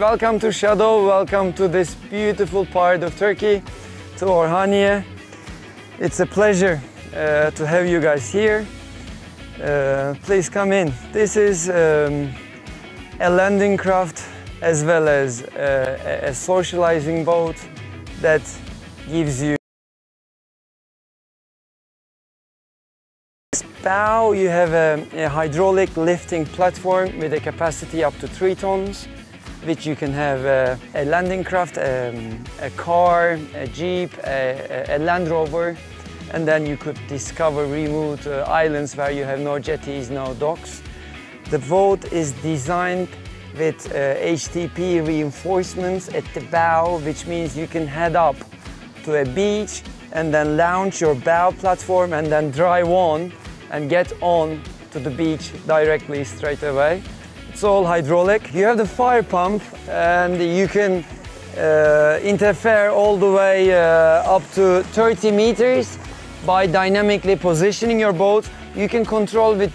welcome to Shadow, welcome to this beautiful part of Turkey, to Orhaniye. It's a pleasure to have you guys here. Please come in. This is a landing craft as well as a socializing boat that gives you bow. You have a hydraulic lifting platform with a capacity up to 3 tons, which you can have a landing craft, a car, a jeep, a Land Rover, and then you could discover remote islands where you have no jetties, no docks. The boat is designed with HTP reinforcements at the bow, which means you can head up to a beach and then launch your bow platform and then drive on and get on to the beach directly straight away. It's all hydraulic. You have the fire pump and you can interfere all the way up to 30 meters by dynamically positioning your boat. You can control with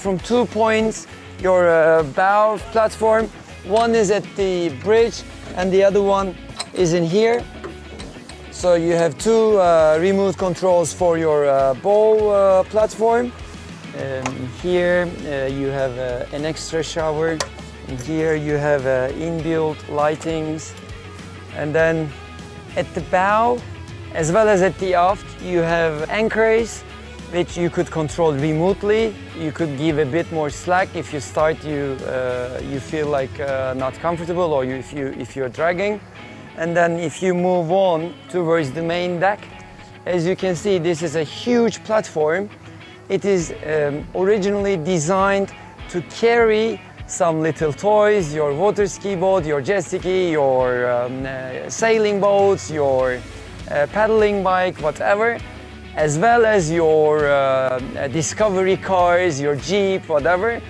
from 2 points your bow platform. One is at the bridge and the other one is in here. So you have 2 remote controls for your bow platform. Here you have an extra shower. And here you have inbuilt lightings. And then at the bow, as well as at the aft, you have anchors, which you could control remotely. You could give a bit more slack if you start, you feel like not comfortable, or if you're dragging. And then if you move on towards the main deck, as you can see, this is a huge platform. It is originally designed to carry some little toys, your water ski boat, your jet ski, your sailing boats, your paddling bike, whatever, as well as your discovery cars, your Jeep, whatever.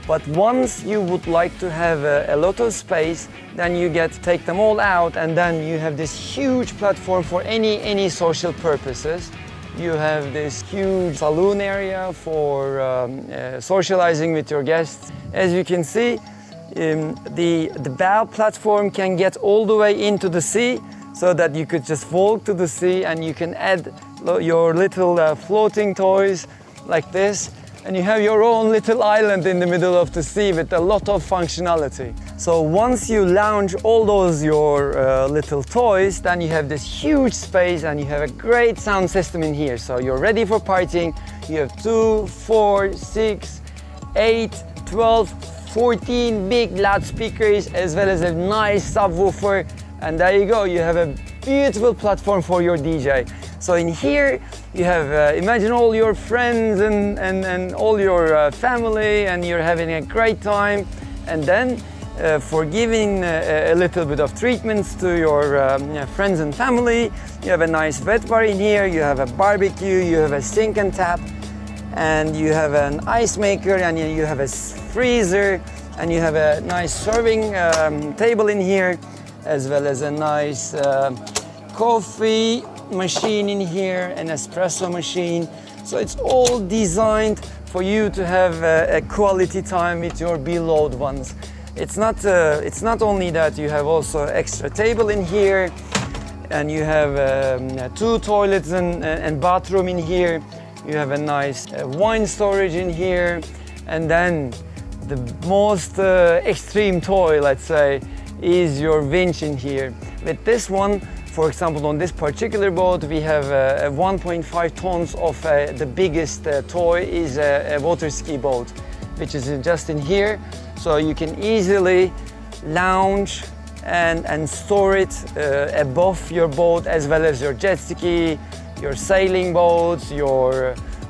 But once you would like to have a lot of space, then you take them all out, and then you have this huge platform for any social purposes. You have this huge saloon area for socializing with your guests. As you can see, the bow platform can get all the way into the sea, so that you could just walk to the sea and you can add your little floating toys like this. And you have your own little island in the middle of the sea with a lot of functionality. So once you launch all those your little toys, then you have this huge space and you have a great sound system in here. So you're ready for partying. You have 2, 4, 6, 8, 12, 14 big loudspeakers, as well as a nice subwoofer. And there you go, you have a beautiful platform for your DJ. So in here, you have, imagine all your friends and all your family, and you're having a great time. And then for giving a little bit of treatments to your friends and family, you have a nice wet bar in here, you have a barbecue, you have a sink and tap, and you have an ice maker, and you have a freezer, and you have a nice serving table in here, as well as a nice coffee machine in here, an espresso machine. So it's all designed for you to have a quality time with your beloved ones. It's not only that, you have also extra table in here, and you have 2 toilets and bathroom in here. You have a nice wine storage in here, and then the most extreme toy, let's say, is your winch in here. With this one, for example, on this particular boat, we have 1.5 tons of the biggest toy is a water ski boat, which is just in here. So you can easily launch and store it above your boat, as well as your jet ski, your sailing boats,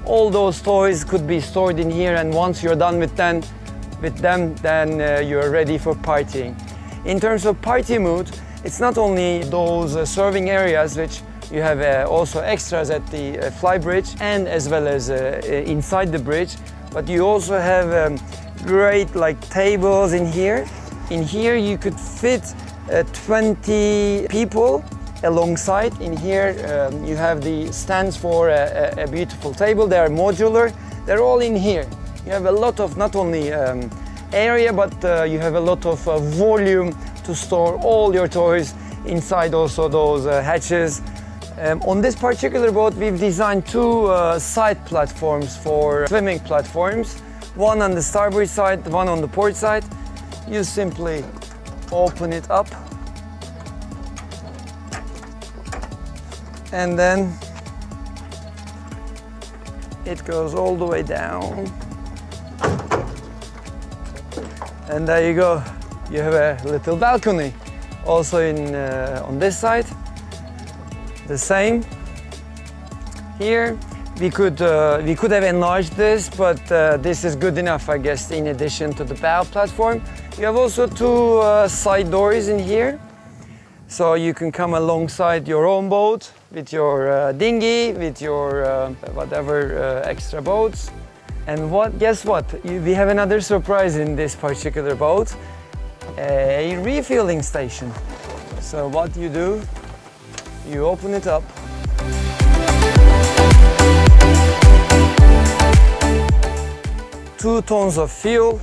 all those toys could be stored in here. And once you're done with them, then you're ready for partying. In terms of party mood, it's not only those serving areas, which you have also extras at the fly bridge and as well as inside the bridge, but you also have great tables in here. In here you could fit 20 people alongside. In here you have the stands for a beautiful table. They are modular. They're all in here. You have a lot of not only area, but you have a lot of volume to store all your toys inside also those hatches. On this particular boat, we've designed two side platforms for swimming platforms. One on the starboard side, one on the port side. You simply open it up and then it goes all the way down. And there you go. You have a little balcony. Also on this side, the same. Here we could have enlarged this, but this is good enough, I guess, in addition to the bow platform. You have also two side doors in here, so you can come alongside your own boat with your dinghy, with your whatever extra boats. And guess what? We have another surprise in this particular boat, a refueling station. So what you do, you open it up. Two tons of fuel,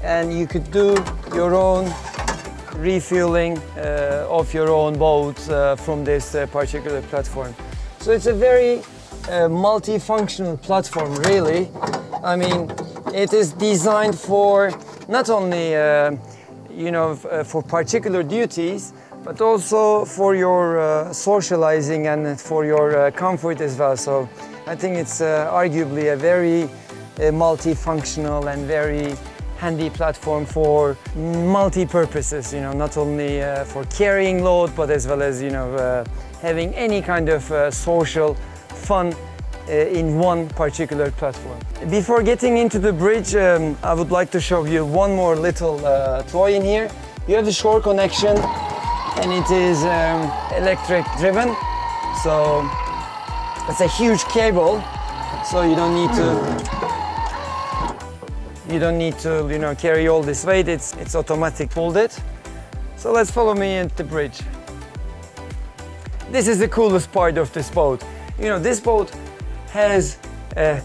and you could do your own refueling of your own boat from this particular platform. So it's a very multifunctional platform, really. I mean, it is designed for not only for particular duties, but also for your socializing and for your comfort as well. So I think it's arguably a very multifunctional and very handy platform for multi-purposes, not only for carrying load, but as well as having any kind of social fun in one particular platform. Before getting into the bridge, I would like to show you one more little toy in here. You have the shore connection, and it is electric driven, so it's a huge cable, so you don't need to carry all this weight. It's automatic pulled it. So let's follow me into the bridge. This is the coolest part of this boat. This boat has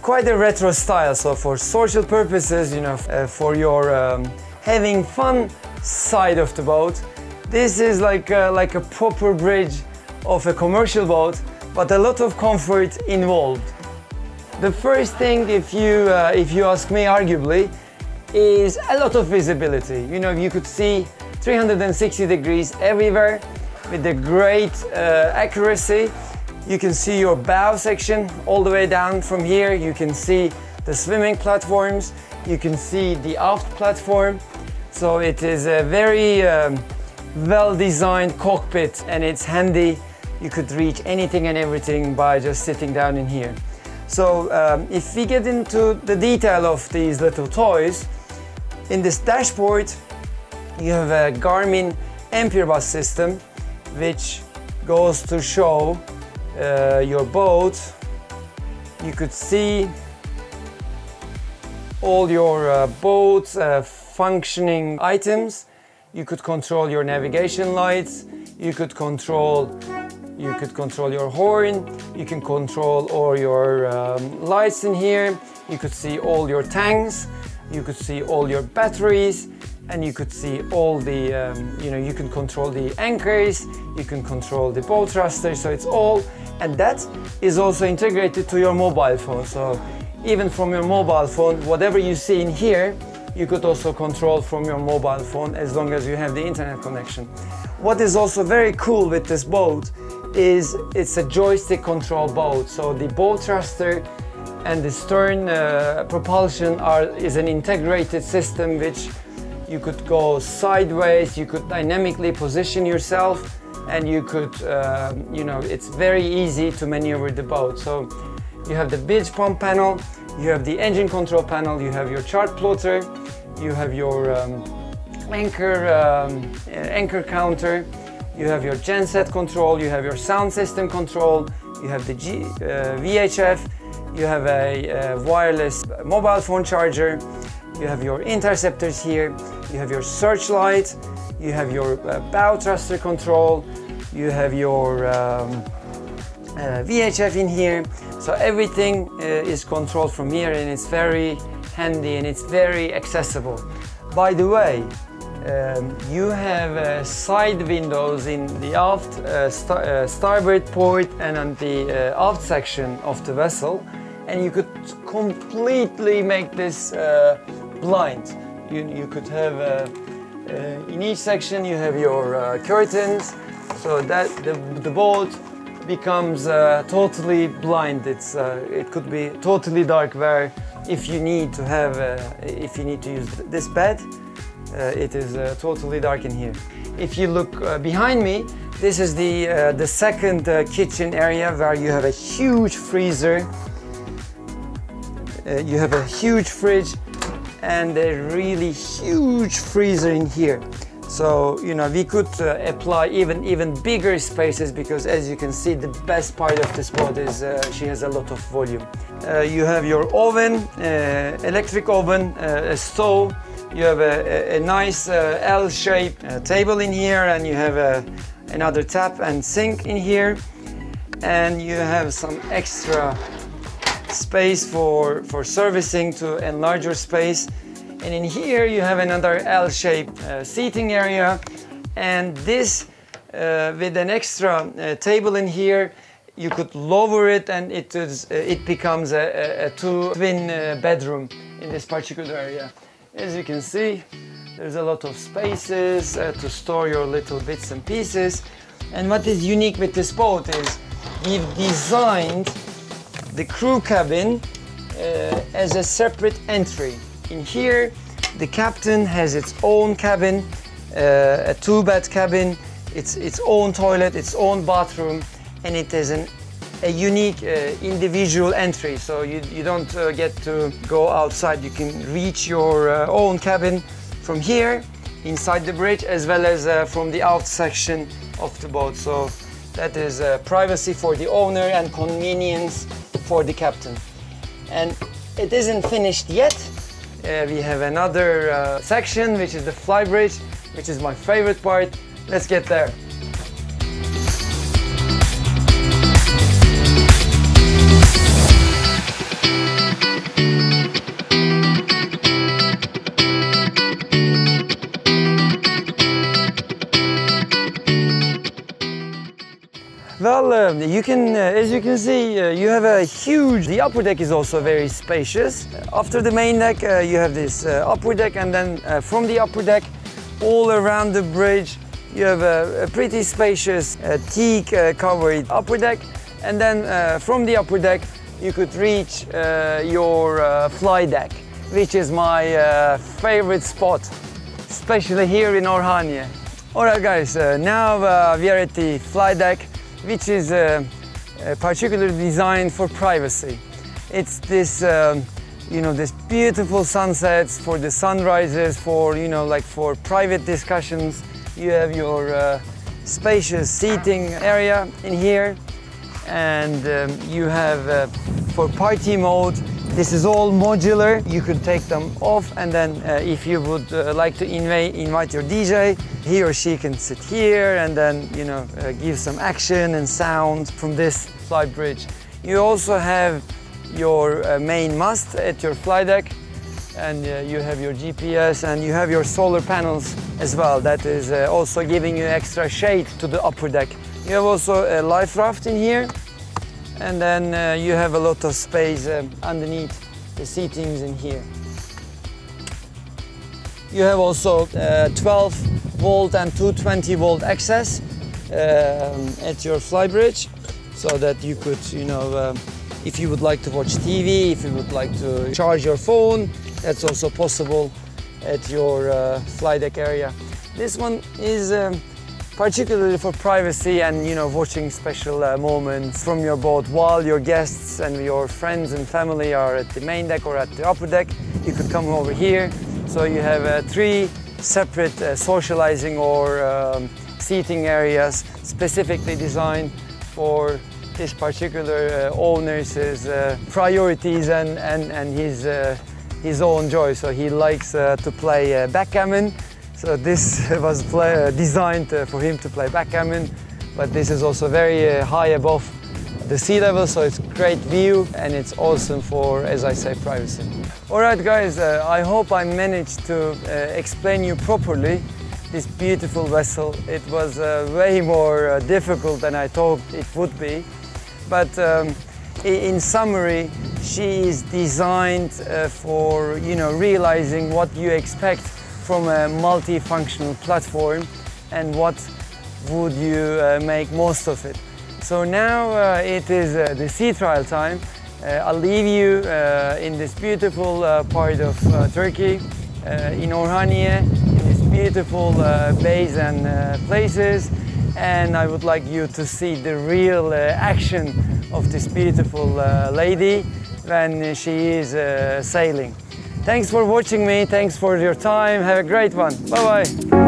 quite a retro style, so for social purposes, for your having fun side of the boat, this is like a proper bridge of a commercial boat, but a lot of comfort involved. The first thing, if you ask me, arguably, is a lot of visibility. You could see 360 degrees everywhere with a great accuracy. You can see your bow section all the way down from here. You can see the swimming platforms. You can see the aft platform. So it is a very well-designed cockpit, and it's handy. You could reach anything and everything by just sitting down in here. So if we get into the detail of these little toys, in this dashboard you have a Garmin Ampere bus system, which goes to show your boat. You could see all your boat's functioning items. You could control your navigation lights. You could control your horn. You can control all your lights in here. You could see all your tanks. You could see all your batteries, and you could see all the, you can control the anchors. You can control the bow thruster. So it's all, and that is also integrated to your mobile phone. So even from your mobile phone, whatever you see in here, you could also control from your mobile phone as long as you have the internet connection. What is also very cool with this boat is it's a joystick control boat. So the bow thruster and the stern propulsion is an integrated system, which you could go sideways, you could dynamically position yourself, and you could, it's very easy to maneuver the boat. So you have the bilge pump panel, you have the engine control panel, you have your chart plotter, you have your anchor counter, you have your genset control, you have your sound system control, you have the VHF, you have a wireless mobile phone charger, you have your interceptors here, you have your searchlight, you have your bow thruster control, you have your VHF in here. So everything is controlled from here, and it's very handy and it's very accessible. By the way, you have side windows in the aft starboard port and on the aft section of the vessel, and you could completely make this blind. You could have in each section you have your curtains, so that the boat becomes totally blind. It could be totally dark, where if you need to use this bed, it is totally dark in here. If you look behind me, this is the second kitchen area, where you have a huge freezer, you have a huge fridge, and a really huge freezer in here. So, you know, we could apply even bigger spaces, because as you can see, the best part of this boat is she has a lot of volume. You have your oven, electric oven, a stove. You have a nice L-shaped table in here, and you have another tap and sink in here. And you have some extra space for servicing to enlarge your space. And in here you have another L-shaped seating area, and this with an extra table in here, you could lower it, and it becomes a twin bedroom in this particular area. As you can see, there's a lot of spaces to store your little bits and pieces. And what is unique with this boat is we've designed the crew cabin as a separate entry. In here, the captain has its own cabin, a two-bed cabin, its own toilet, its own bathroom, and it is a unique individual entry. So you don't get to go outside. You can reach your own cabin from here, inside the bridge, as well as from the aft section of the boat. So that is privacy for the owner and convenience for the captain. And it isn't finished yet. We have another section, which is the flybridge, which is my favorite part. Let's get there. Well, as you can see, you have a huge, the upper deck is also very spacious. After the main deck, you have this upper deck, and then from the upper deck, all around the bridge, you have a pretty spacious teak covered upper deck. And then from the upper deck, you could reach your fly deck, which is my favorite spot, especially here in Orhaniye. Alright guys, now we are at the fly deck, which is particularly designed for privacy. It's this, this beautiful sunsets, for the sunrises, for, like for private discussions. You have your spacious seating area in here, and you have for party mode. This is all modular. You could take them off, and then if you would like to invite your DJ, he or she can sit here and then give some action and sound from this fly bridge. You also have your main mast at your fly deck, and you have your GPS, and you have your solar panels as well. That is also giving you extra shade to the upper deck. You have also a life raft in here, and then you have a lot of space underneath the seatings in here. You have also 12-volt and 220-volt access at your fly bridge, so that you could, if you would like to watch TV, if you would like to charge your phone, that's also possible at your fly deck area. This one is particularly for privacy and watching special moments from your boat while your guests and your friends and family are at the main deck or at the upper deck. You could come over here. So you have 3 separate socializing or seating areas specifically designed for this particular owner's priorities and his own joy. So he likes to play backgammon. So this was designed for him to play backgammon, but this is also very high above the sea level, so it's great view and it's awesome for, as I say, privacy. Alright guys, I hope I managed to explain you properly this beautiful vessel. It was way more difficult than I thought it would be, but in summary, she is designed for realizing what you expect from a multifunctional platform and what would you make most of it. So now it is the sea trial time. I'll leave you in this beautiful part of Turkey, in Orhaniye, in these beautiful bays and places, and I would like you to see the real action of this beautiful lady when she is sailing. Thanks for watching me, thanks for your time, have a great one, bye bye.